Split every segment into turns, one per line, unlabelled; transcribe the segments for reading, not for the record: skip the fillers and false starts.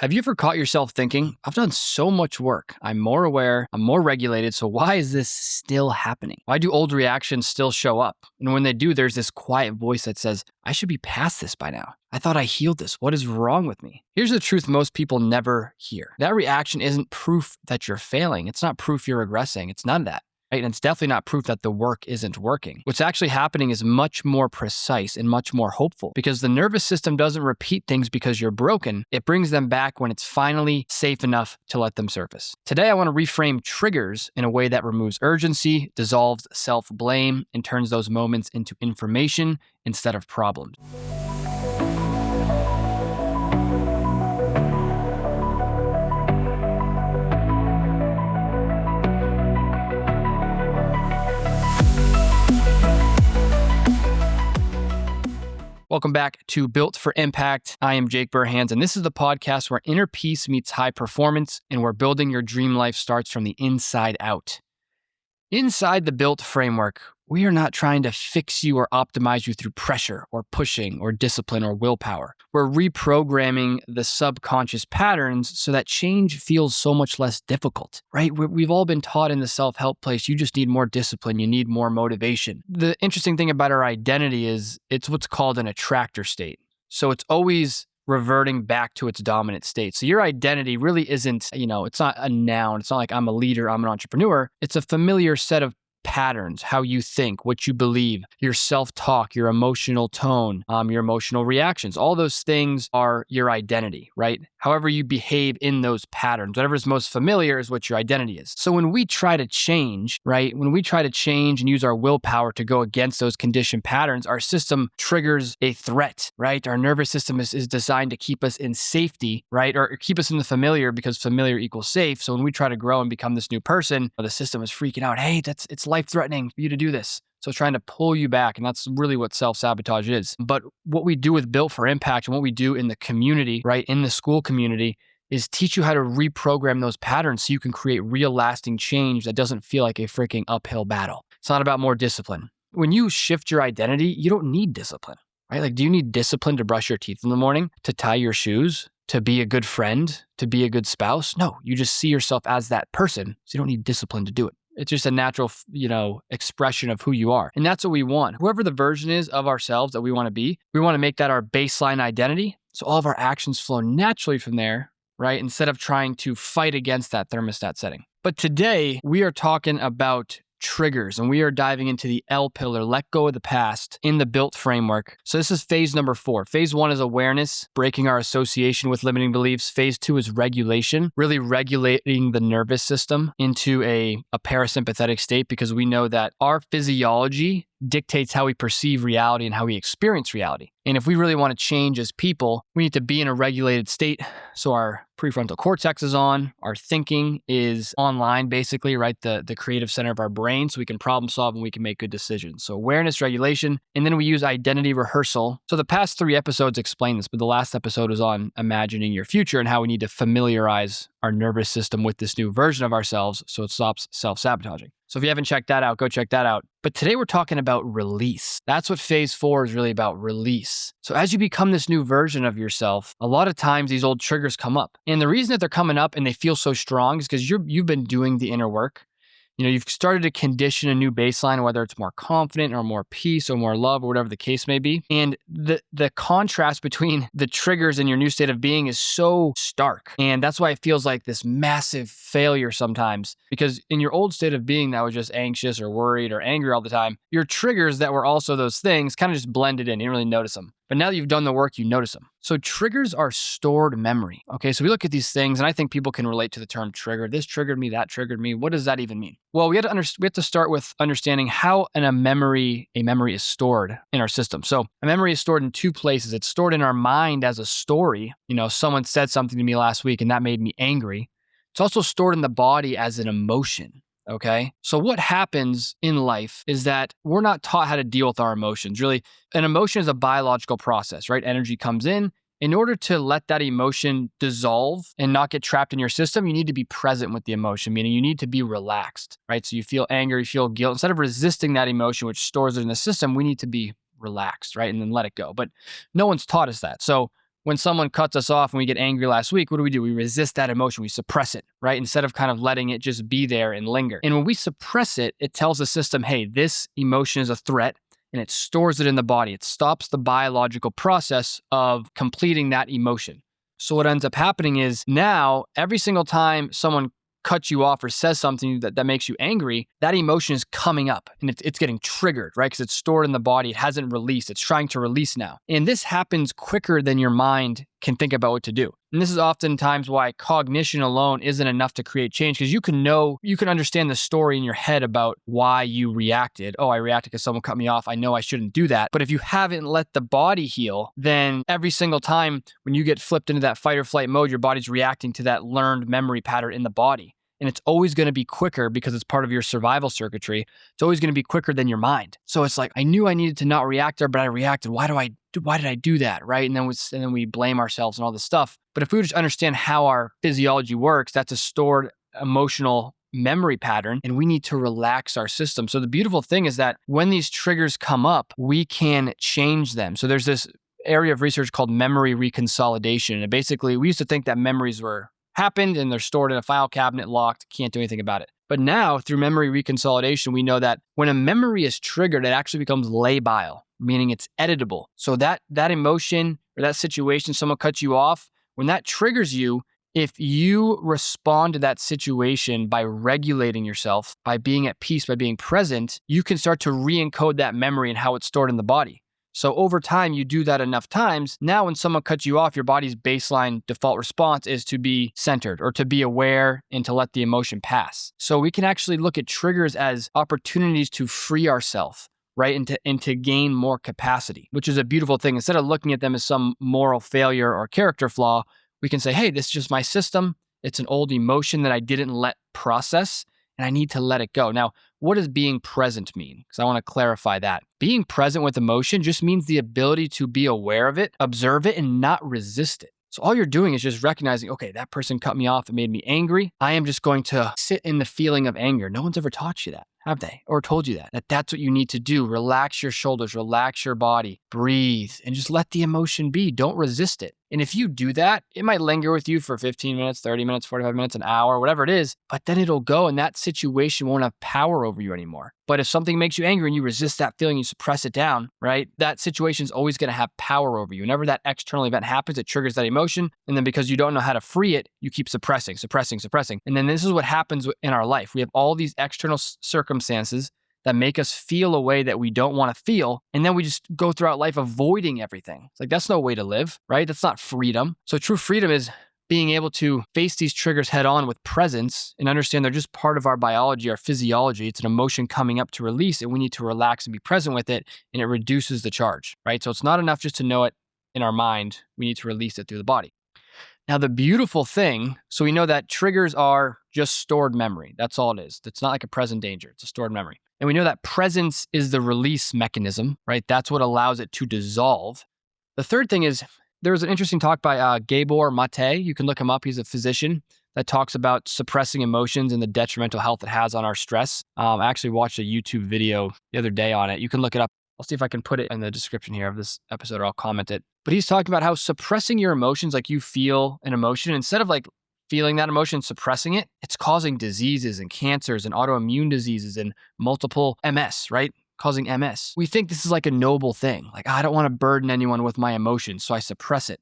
Have you ever caught yourself thinking, I've done so much work, I'm more aware, I'm more regulated, so why is this still happening? Why do old reactions still show up? And when they do, there's this quiet voice that says, I should be past this by now. I thought I healed this. What is wrong with me? Here's the truth most people never hear. That reaction isn't proof that you're failing. It's not proof you're regressing. It's none of that. Right? And it's definitely not proof that the work isn't working. What's actually happening is much more precise and much more hopeful because the nervous system doesn't repeat things because you're broken. It brings them back when it's finally safe enough to let them surface. Today, I want to reframe triggers in a way that removes urgency, dissolves self-blame, and turns those moments into information instead of problems. Welcome back to Built for Impact. I am Jake Burhans, and this is the podcast where inner peace meets high performance and where building your dream life starts from the inside out. Inside the Built framework, we are not trying to fix you or optimize you through pressure or pushing or discipline or willpower. We're reprogramming the subconscious patterns so that change feels so much less difficult, right? We've all been taught in the self-help place, you just need more discipline, you need more motivation. The interesting thing about our identity is it's what's called an attractor state. So it's always reverting back to its dominant state. So your identity really isn't, it's not a noun. It's not like I'm a leader, I'm an entrepreneur. It's a familiar set of patterns, how you think, what you believe, your self-talk, your emotional tone, your emotional reactions. All those things are your identity, right? However you behave in those patterns, whatever is most familiar is what your identity is. So when we try to change, right? When we try to change and use our willpower to go against those conditioned patterns, our system triggers a threat, right? Our nervous system is designed to keep us in safety, right? Or keep us in the familiar because familiar equals safe. So when we try to grow and become this new person, the system is freaking out. Hey, it's life-threatening for you to do this. So trying to pull you back, and that's really what self-sabotage is. But what we do with Built for Impact and what we do in the community, right, in the school community, is teach you how to reprogram those patterns so you can create real lasting change that doesn't feel like a freaking uphill battle. It's not about more discipline. When you shift your identity, you don't need discipline, right? Like, do you need discipline to brush your teeth in the morning, to tie your shoes, to be a good friend, to be a good spouse? No, you just see yourself as that person, so you don't need discipline to do it. It's just a natural, expression of who you are. And that's what we want. Whoever the version is of ourselves that we want to be, we want to make that our baseline identity. So all of our actions flow naturally from there, right? Instead of trying to fight against that thermostat setting. But today we are talking about triggers, and we are diving into the L pillar, let go of the past, in the Built framework. So this is phase number 4. Phase 1 is awareness, breaking our association with limiting beliefs. Phase 2 is regulation, really regulating the nervous system into a parasympathetic state, because we know that our physiology dictates how we perceive reality and how we experience reality. And if we really want to change as people, we need to be in a regulated state. So our prefrontal cortex is on, our thinking is online, basically, right? The creative center of our brain, so we can problem solve and we can make good decisions. So awareness, regulation, and then we use identity rehearsal. So the past 3 episodes explain this, but the last episode is on imagining your future and how we need to familiarize our nervous system with this new version of ourselves so it stops self-sabotaging. So if you haven't checked that out, go check that out. But today we're talking about release. That's what phase 4 is really about, release. So as you become this new version of yourself, a lot of times these old triggers come up. And the reason that they're coming up and they feel so strong is because you've been doing the inner work. You've started to condition a new baseline, whether it's more confident or more peace or more love or whatever the case may be. And the contrast between the triggers and your new state of being is so stark. And that's why it feels like this massive failure sometimes, because in your old state of being that was just anxious or worried or angry all the time, your triggers that were also those things kind of just blended in. You didn't really notice them. But now that you've done the work, you notice them. So triggers are stored memory. Okay, so we look at these things, and I think people can relate to the term trigger. This triggered me, that triggered me. What does that even mean? Well, we have to start with understanding how a memory is stored in our system. So a memory is stored in 2 places. It's stored in our mind as a story. Someone said something to me last week, and that made me angry. It's also stored in the body as an emotion. Okay. So what happens in life is that we're not taught how to deal with our emotions. Really, an emotion is a biological process, right? Energy comes in. In order to let that emotion dissolve and not get trapped in your system, you need to be present with the emotion, meaning you need to be relaxed, right? So you feel anger, you feel guilt. Instead of resisting that emotion, which stores it in the system, we need to be relaxed, right? And then let it go. But no one's taught us that. So when someone cuts us off and we get angry last week, what do? We resist that emotion. We suppress it, right? Instead of kind of letting it just be there and linger. And when we suppress it, it tells the system, hey, this emotion is a threat, and it stores it in the body. It stops the biological process of completing that emotion. So what ends up happening is now every single time someone cuts you off or says something that makes you angry, that emotion is coming up and it's getting triggered, right? Because it's stored in the body. It hasn't released. It's trying to release now. And this happens quicker than your mind can think about what to do. And this is oftentimes why cognition alone isn't enough to create change, because you can understand the story in your head about why you reacted. Oh, I reacted because someone cut me off. I know I shouldn't do that. But if you haven't let the body heal, then every single time when you get flipped into that fight or flight mode, your body's reacting to that learned memory pattern in the body. And it's always going to be quicker because it's part of your survival circuitry. It's always going to be quicker than your mind. So it's like, I knew I needed to not react there, but I reacted. Why did I do that, right? And then we blame ourselves and all this stuff. But if we would just understand how our physiology works, that's a stored emotional memory pattern, and we need to relax our system. So the beautiful thing is that when these triggers come up, we can change them. So there's this area of research called memory reconsolidation. And basically, we used to think that memories happened and they're stored in a file cabinet, locked, can't do anything about it. But now through memory reconsolidation, we know that when a memory is triggered, it actually becomes labile, meaning it's editable. So that emotion or that situation, someone cuts you off, when that triggers you, if you respond to that situation by regulating yourself, by being at peace, by being present, you can start to re-encode that memory and how it's stored in the body. So over time, you do that enough times. Now, when someone cuts you off, your body's baseline default response is to be centered or to be aware and to let the emotion pass. So we can actually look at triggers as opportunities to free ourselves, right? And to gain more capacity, which is a beautiful thing. Instead of looking at them as some moral failure or character flaw, we can say, hey, this is just my system. It's an old emotion that I didn't let process, and I need to let it go. Now, what does being present mean? Because I want to clarify that. Being present with emotion just means the ability to be aware of it, observe it, and not resist it. So all you're doing is just recognizing, okay, that person cut me off. It made me angry. I am just going to sit in the feeling of anger. No one's ever taught you that, have they? Or told you that that's what you need to do. Relax your shoulders, relax your body, breathe, and just let the emotion be. Don't resist it. And if you do that, it might linger with you for 15 minutes, 30 minutes, 45 minutes, an hour, whatever it is, but then it'll go and that situation won't have power over you anymore. But if something makes you angry and you resist that feeling, you suppress it down, right? That situation is always going to have power over you. Whenever that external event happens, it triggers that emotion. And then because you don't know how to free it, you keep suppressing. And then this is what happens in our life. We have all these external circumstances that make us feel a way that we don't want to feel. And then we just go throughout life avoiding everything. It's like, that's no way to live, right? That's not freedom. So true freedom is being able to face these triggers head on with presence and understand they're just part of our biology, our physiology. It's an emotion coming up to release, and we need to relax and be present with it, and it reduces the charge, right? So it's not enough just to know it in our mind. We need to release it through the body. Now, the beautiful thing, so we know that triggers are just stored memory. That's all it is. It's not like a present danger. It's a stored memory. And we know that presence is the release mechanism, right? That's what allows it to dissolve. The third thing is, there was an interesting talk by Gabor Mate. You can look him up. He's a physician that talks about suppressing emotions and the detrimental health it has on our stress. I actually watched a YouTube video the other day on it. You can look it up. I'll see if I can put it in the description here of this episode, or I'll comment it. But he's talking about how suppressing your emotions, like you feel an emotion, instead of like feeling that emotion, suppressing it, it's causing diseases and cancers and autoimmune diseases and multiple MS, right? Causing MS. We think this is like a noble thing. Like, I don't want to burden anyone with my emotions, so I suppress it.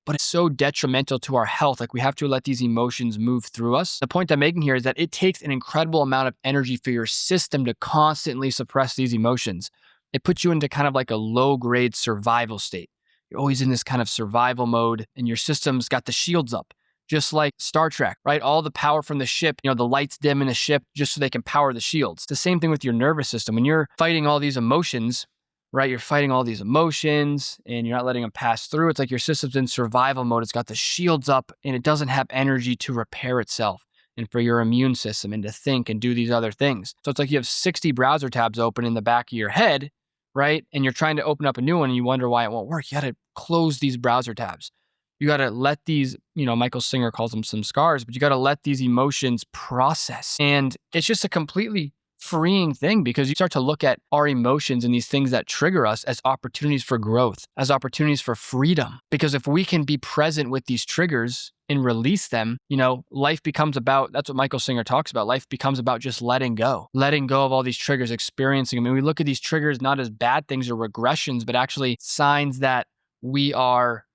But it's so detrimental to our health. Like, we have to let these emotions move through us. The point I'm making here is that it takes an incredible amount of energy for your system to constantly suppress these emotions. It puts you into kind of like a low-grade survival state. You're always in this kind of survival mode, and your system's got the shields up. Just like Star Trek, right? All the power from the ship, the lights dim in the ship just so they can power the shields. It's the same thing with your nervous system. When you're fighting all these emotions, right? You're fighting all these emotions and you're not letting them pass through. It's like your system's in survival mode. It's got the shields up and it doesn't have energy to repair itself and for your immune system and to think and do these other things. So it's like you have 60 browser tabs open in the back of your head, right? And you're trying to open up a new one and you wonder why it won't work. You got to close these browser tabs. You got to let these, Michael Singer calls them some scars, but you got to let these emotions process. And it's just a completely freeing thing because you start to look at our emotions and these things that trigger us as opportunities for growth, as opportunities for freedom. Because if we can be present with these triggers and release them, life becomes about, that's what Michael Singer talks about. Life becomes about just letting go of all these triggers, experiencing them. I mean, we look at these triggers not as bad things or regressions, but actually signs that we are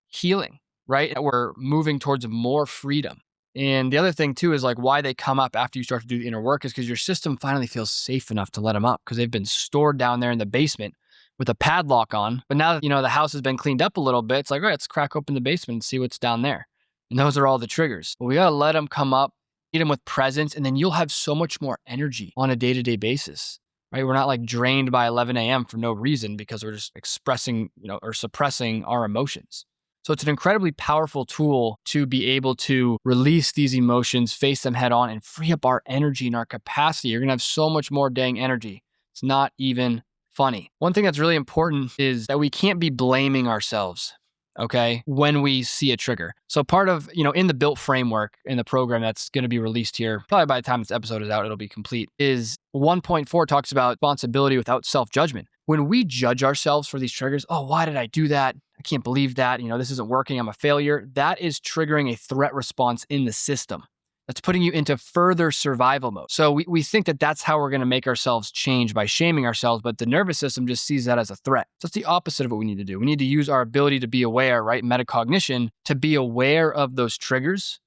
healing, right? That we're moving towards more freedom. And the other thing too is like why they come up after you start to do the inner work is because your system finally feels safe enough to let them up because they've been stored down there in the basement with a padlock on. But now that, the house has been cleaned up a little bit, it's like, all right, let's crack open the basement and see what's down there. And those are all the triggers. But we got to let them come up, meet them with presence, and then you'll have so much more energy on a day-to-day basis, right? We're not like drained by 11 a.m. for no reason because we're just expressing, or suppressing our emotions. So it's an incredibly powerful tool to be able to release these emotions, face them head on, and free up our energy and our capacity. You're going to have so much more dang energy. It's not even funny. One thing that's really important is that we can't be blaming ourselves, okay, when we see a trigger. So part of, in the built framework in the program that's going to be released here, probably by the time this episode is out, it'll be complete, is 1.4 talks about responsibility without self-judgment. When we judge ourselves for these triggers, oh, why did I do that? I can't believe that, this isn't working, I'm a failure. That is triggering a threat response in the system. That's putting you into further survival mode. So we think that that's how we're going to make ourselves change by shaming ourselves, but the nervous system just sees that as a threat. So it's the opposite of what we need to do. We need to use our ability to be aware, right? Metacognition, to be aware of those triggers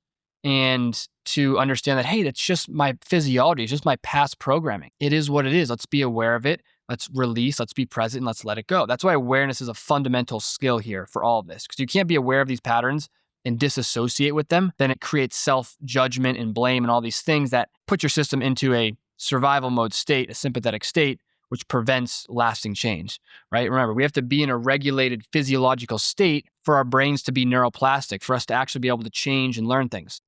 and to understand that, hey, that's just my physiology. It's just my past programming. It is what it is. Let's be aware of it. Let's release, let's be present, and let's let it go. That's why awareness is a fundamental skill here for all of this, because you can't be aware of these patterns and disassociate with them. Then it creates self-judgment and blame and all these things that put your system into a survival mode state, a sympathetic state, which prevents lasting change, right? Remember, we have to be in a regulated physiological state for our brains to be neuroplastic, for us to actually be able to change and learn things.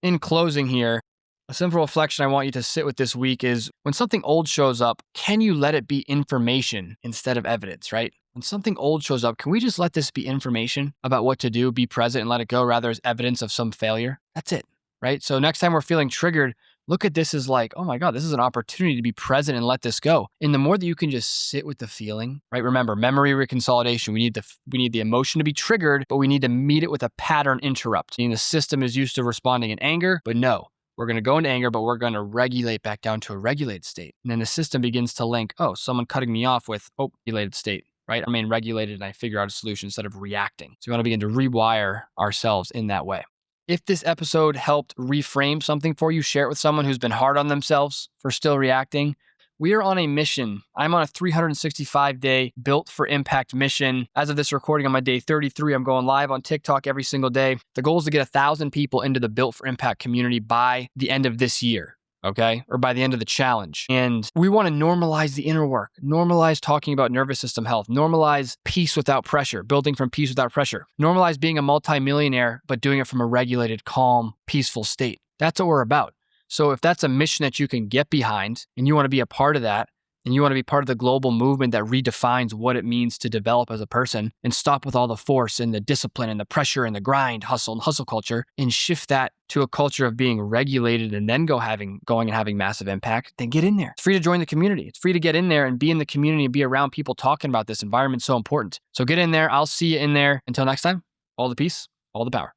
In closing here, a simple reflection I want you to sit with this week is when something old shows up, can you let it be information instead of evidence, right? When something old shows up, can we just let this be information about what to do, be present and let it go rather as evidence of some failure? That's it, right? So next time we're feeling triggered, look at this as like, oh my God, this is an opportunity to be present and let this go. And the more that you can just sit with the feeling, right? Remember, memory reconsolidation. We need the emotion to be triggered, but we need to meet it with a pattern interrupt. Meaning the system is used to responding in anger, but no. We're going to go into anger, but we're going to regulate back down to a regulated state. And then the system begins to link, oh, someone cutting me off with, regulated state, right? I remain regulated and I figure out a solution instead of reacting. So we want to begin to rewire ourselves in that way. If this episode helped reframe something for you, share it with someone who's been hard on themselves for still reacting. We are on a mission. I'm on a 365-day Built for Impact mission. As of this recording, on my day 33, I'm going live on TikTok every single day. The goal is to get 1,000 people into the Built for Impact community by the end of this year, okay? Or by the end of the challenge. And we want to normalize the inner work, normalize talking about nervous system health, normalize peace without pressure, building from peace without pressure, normalize being a multimillionaire, but doing it from a regulated, calm, peaceful state. That's what we're about. So if that's a mission that you can get behind and you want to be a part of that, and you want to be part of the global movement that redefines what it means to develop as a person and stop with all the force and the discipline and the pressure and the grind, hustle culture, and shift that to a culture of being regulated and then going and having massive impact, then get in there. It's free to join the community. It's free to get in there and be in the community and be around people talking about this. Environment's so important. So get in there. I'll see you in there. Until next time, all the peace, all the power.